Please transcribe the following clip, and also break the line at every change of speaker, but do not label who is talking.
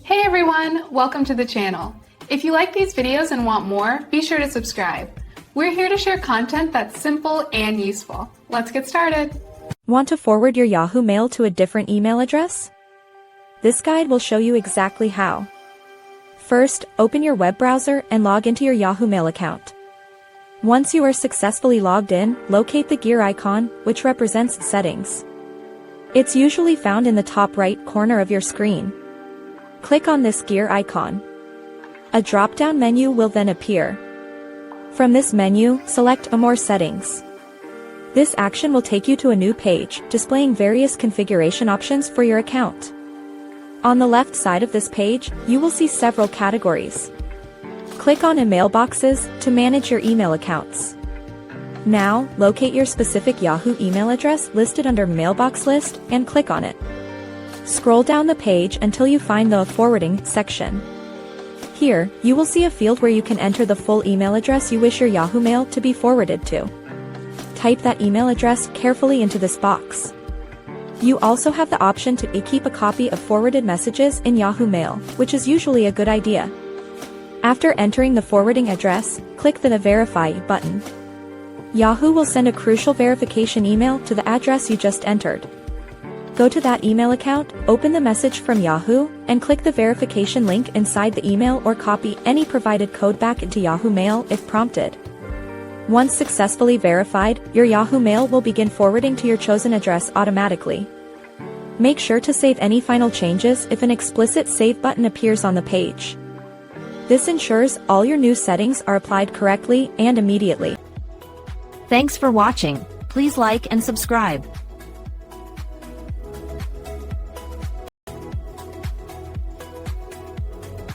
Hey everyone, welcome to the channel. If you like these videos and want more, be sure to subscribe. We're here to share content that's simple and useful. Let's get started.
Want to forward your Yahoo Mail to a different email address? This guide will show you exactly how. First, open your web browser and log into your Yahoo Mail account. Once you are successfully logged in, locate the gear icon, which represents settings. It's usually found in the top right corner of your screen. Click on this gear icon. A drop-down menu will then appear. From this menu, select More Settings. This action will take you to a new page, displaying various configuration options for your account. On the left side of this page, you will see several categories. Click on Mailboxes to manage your email accounts. Now, locate your specific Yahoo email address listed under Mailbox List and click on it. Scroll down the page until you find the Forwarding section. Here, you will see a field where you can enter the full email address you wish your Yahoo Mail to be forwarded to. Type that email address carefully into this box. You also have the option to keep a copy of forwarded messages in Yahoo Mail, which is usually a good idea. After entering the forwarding address, click the Verify button. Yahoo will send a crucial verification email to the address you just entered. Go to that email account, open the message from Yahoo, and click the verification link inside the email or copy any provided code back into Yahoo Mail if prompted. Once successfully verified, your Yahoo Mail will begin forwarding to your chosen address automatically. Make sure to save any final changes if an explicit Save button appears on the page. This ensures all your new settings are applied correctly and immediately.
Thanks for watching. Please like and subscribe.